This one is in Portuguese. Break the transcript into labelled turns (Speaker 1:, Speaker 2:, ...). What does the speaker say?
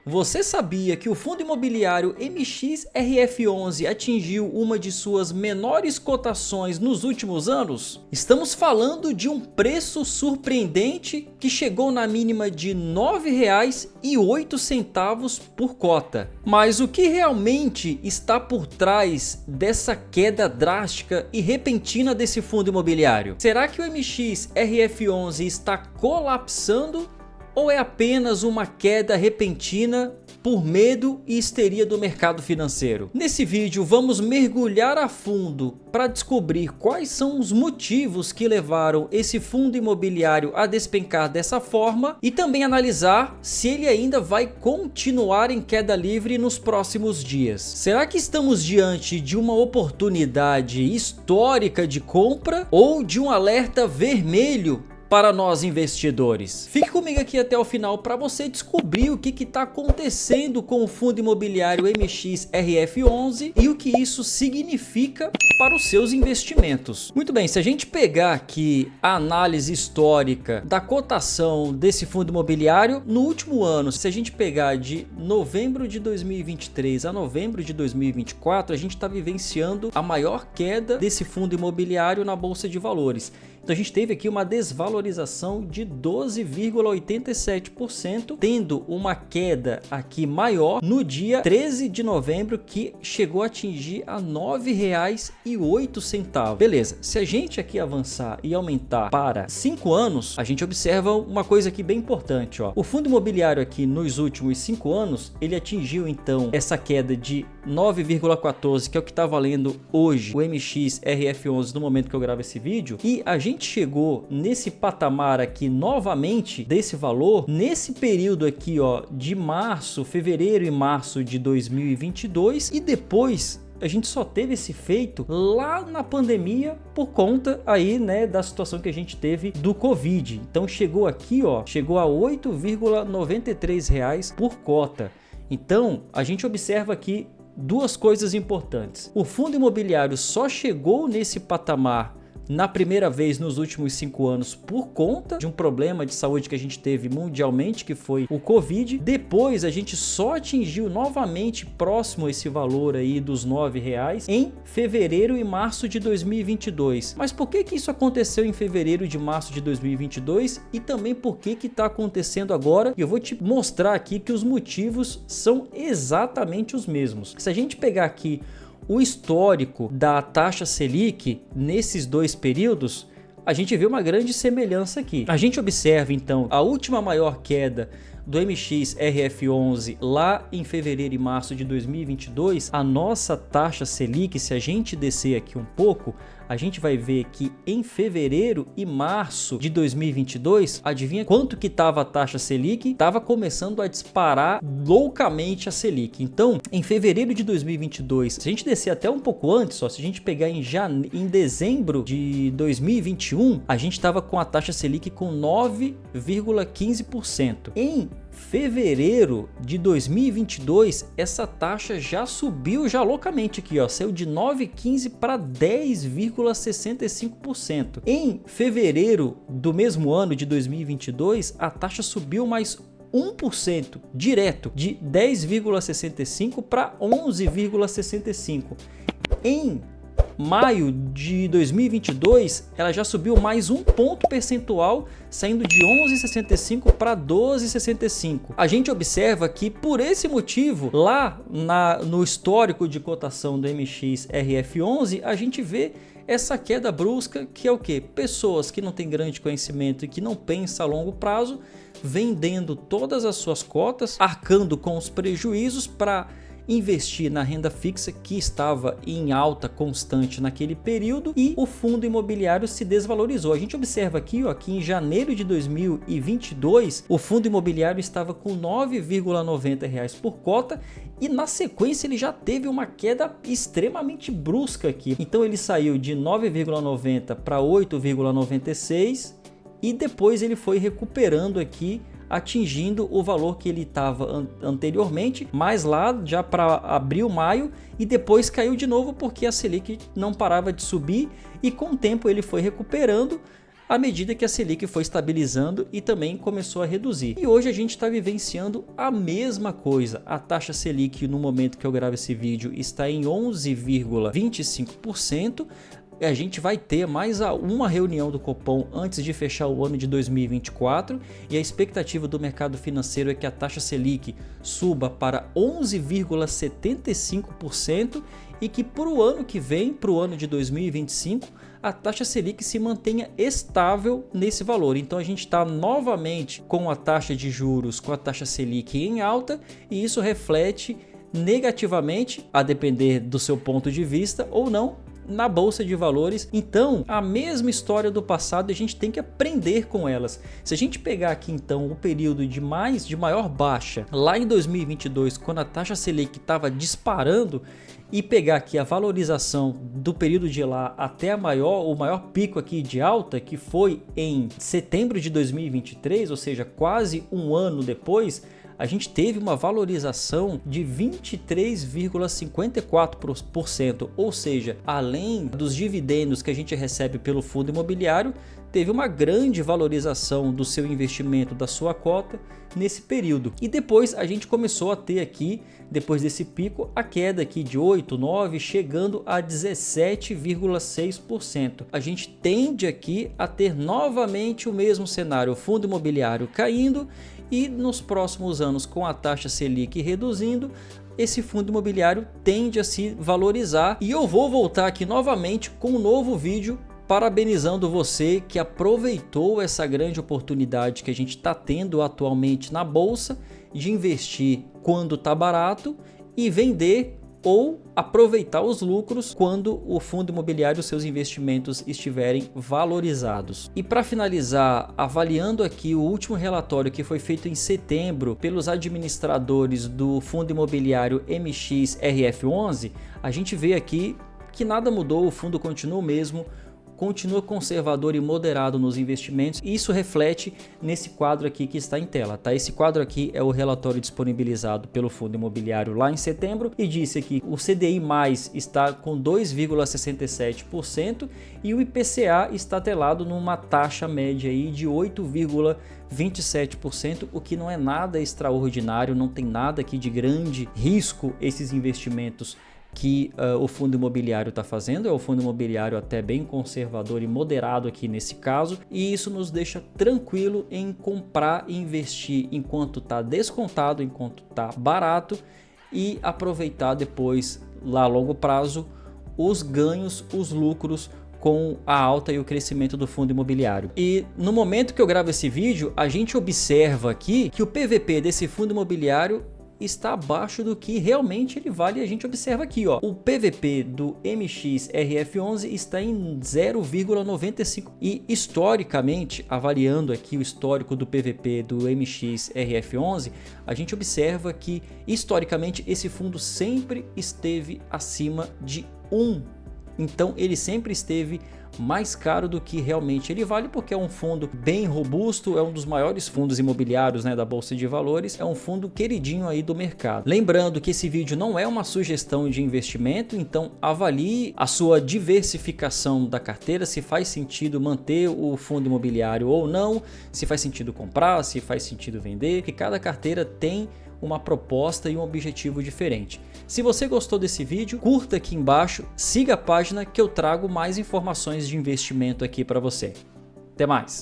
Speaker 1: Você sabia que o fundo imobiliário MXRF11 atingiu uma de suas menores cotações nos últimos anos? Estamos falando de um preço surpreendente que chegou na mínima de R$ 9,08 por cota. Mas o que realmente está por trás dessa queda drástica e repentina desse fundo imobiliário? Será que o MXRF11 está colapsando? Ou é apenas uma queda repentina por medo e histeria do mercado financeiro? Nesse vídeo vamos mergulhar a fundo para descobrir quais são os motivos que levaram esse fundo imobiliário a despencar dessa forma e também analisar se ele ainda vai continuar em queda livre nos próximos dias. Será que estamos diante de uma oportunidade histórica de compra ou de um alerta vermelho para nós investidores? Fique comigo aqui até o final para você descobrir o que está acontecendo com o fundo imobiliário MXRF11 e o que isso significa para os seus investimentos. Muito bem, se a gente pegar aqui a análise histórica da cotação desse fundo imobiliário no último ano, se a gente pegar de novembro de 2023 a novembro de 2024, a gente está vivenciando a maior queda desse fundo imobiliário na Bolsa de Valores. Então a gente teve aqui uma desvalorização de 12,87%, tendo uma queda aqui maior no dia 13 de novembro, que chegou a atingir a R$ 9,08. Beleza, se a gente aqui avançar e aumentar para 5 anos, a gente observa uma coisa aqui bem importante, ó. O fundo imobiliário aqui nos últimos 5 anos, ele atingiu então essa queda de 9,14, que é o que está valendo hoje o MXRF11 no momento que eu gravo esse vídeo, e a gente chegou nesse patamar aqui novamente desse valor nesse período aqui, ó, de março, fevereiro e março de 2022, e depois a gente só teve esse feito lá na pandemia por conta aí, né, da situação que a gente teve do Covid. Então chegou aqui, ó, chegou a R$ 8,93 por cota. Então a gente observa aqui duas coisas importantes. O fundo imobiliário só chegou nesse patamar na primeira vez nos últimos 5 anos por conta de um problema de saúde que a gente teve mundialmente, que foi o Covid. Depois a gente só atingiu novamente próximo a esse valor aí dos R$ 9,00 em fevereiro e março de 2022. Mas por que isso aconteceu em fevereiro e março de 2022 e também por que está acontecendo agora? E eu vou te mostrar aqui que os motivos são exatamente os mesmos. Se a gente pegar aqui o histórico da taxa Selic nesses dois períodos, a gente vê uma grande semelhança aqui. A gente observa então a última maior queda do MXRF11 lá em fevereiro e março de 2022. A nossa taxa Selic, se a gente descer aqui um pouco, a gente vai ver que em fevereiro e março de 2022, adivinha quanto que estava a taxa Selic? Estava começando a disparar loucamente a Selic. Então, em fevereiro de 2022, se a gente descer até um pouco antes, ó, se a gente pegar em dezembro de 2021, a gente estava com a taxa Selic com 9,15%. Em fevereiro de 2022, essa taxa já subiu loucamente aqui, ó, saiu de 9,15 para 10,65%. Em fevereiro do mesmo ano de 2022, a taxa subiu mais 1% direto, de 10,65 para 11,65. Em maio de 2022, ela já subiu mais um ponto percentual, saindo de 11,65 para 12,65. A gente observa que por esse motivo, lá no histórico de cotação do MXRF11, a gente vê essa queda brusca, que é o que? Pessoas que não têm grande conhecimento e que não pensam a longo prazo, vendendo todas as suas cotas, arcando com os prejuízos para investir na renda fixa que estava em alta constante naquele período, e o fundo imobiliário se desvalorizou. A gente observa aqui, ó, que em janeiro de 2022 o fundo imobiliário estava com R$ 9,90 por cota, e na sequência ele já teve uma queda extremamente brusca aqui. Então ele saiu de 9,90 para 8,96 e depois ele foi recuperando aqui, atingindo o valor que ele estava anteriormente, mas lá já para abril, maio, e depois caiu de novo porque a Selic não parava de subir, e com o tempo ele foi recuperando à medida que a Selic foi estabilizando e também começou a reduzir. E hoje a gente está vivenciando a mesma coisa. A taxa Selic no momento que eu gravo esse vídeo está em 11,25%. A gente vai ter mais uma reunião do Copom antes de fechar o ano de 2024 e a expectativa do mercado financeiro é que a taxa Selic suba para 11,75% e que para o ano que vem, para o ano de 2025, a taxa Selic se mantenha estável nesse valor. Então a gente está novamente com a taxa de juros, com a taxa Selic em alta, e isso reflete negativamente, a depender do seu ponto de vista ou não, na bolsa de valores. Então, a mesma história do passado, a gente tem que aprender com elas. Se a gente pegar aqui então o período de maior baixa, lá em 2022, quando a taxa Selic estava disparando, e pegar aqui a valorização do período de lá até o maior pico aqui de alta, que foi em setembro de 2023, ou seja, quase um ano depois, a gente teve uma valorização de 23,54%, ou seja, além dos dividendos que a gente recebe pelo fundo imobiliário, teve uma grande valorização do seu investimento, da sua cota nesse período. E depois a gente começou a ter aqui, depois desse pico, a queda aqui de 8, 9, chegando a 17,6%. A gente tende aqui a ter novamente o mesmo cenário, o fundo imobiliário caindo e nos próximos anos, com a taxa Selic reduzindo, esse fundo imobiliário tende a se valorizar. E eu vou voltar aqui novamente com um novo vídeo parabenizando você que aproveitou essa grande oportunidade que a gente está tendo atualmente na bolsa de investir quando está barato e vender ou aproveitar os lucros quando o fundo imobiliário e seus investimentos estiverem valorizados. E para finalizar, avaliando aqui o último relatório que foi feito em setembro pelos administradores do fundo imobiliário MXRF11, a gente vê aqui que nada mudou, o fundo continua o mesmo, continua conservador e moderado nos investimentos, e isso reflete nesse quadro aqui que está em tela, tá? Esse quadro aqui é o relatório disponibilizado pelo fundo imobiliário lá em setembro e disse que o CDI+ está com 2,67% e o IPCA está atrelado numa taxa média aí de 8,27%, o que não é nada extraordinário, não tem nada aqui de grande risco esses investimentos que o fundo imobiliário está fazendo. É o fundo imobiliário até bem conservador e moderado aqui nesse caso, e isso nos deixa tranquilo em comprar e investir enquanto está descontado, enquanto está barato, e aproveitar depois, lá a longo prazo, os ganhos, os lucros com a alta e o crescimento do fundo imobiliário. E no momento que eu gravo esse vídeo, a gente observa aqui que o PVP desse fundo imobiliário está abaixo do que realmente ele vale. A gente observa aqui, ó, o PVP do MXRF11 está em 0,95 e historicamente, avaliando aqui o histórico do PVP do MXRF11, a gente observa que historicamente esse fundo sempre esteve acima de 1. Então ele sempre esteve mais caro do que realmente ele vale, porque é um fundo bem robusto, é um dos maiores fundos imobiliários, né, da Bolsa de Valores, é um fundo queridinho aí do mercado. Lembrando que esse vídeo não é uma sugestão de investimento, então avalie a sua diversificação da carteira, se faz sentido manter o fundo imobiliário ou não, se faz sentido comprar, se faz sentido vender, que cada carteira tem uma proposta e um objetivo diferente. Se você gostou desse vídeo, curta aqui embaixo, siga a página que eu trago mais informações de investimento aqui para você. Até mais!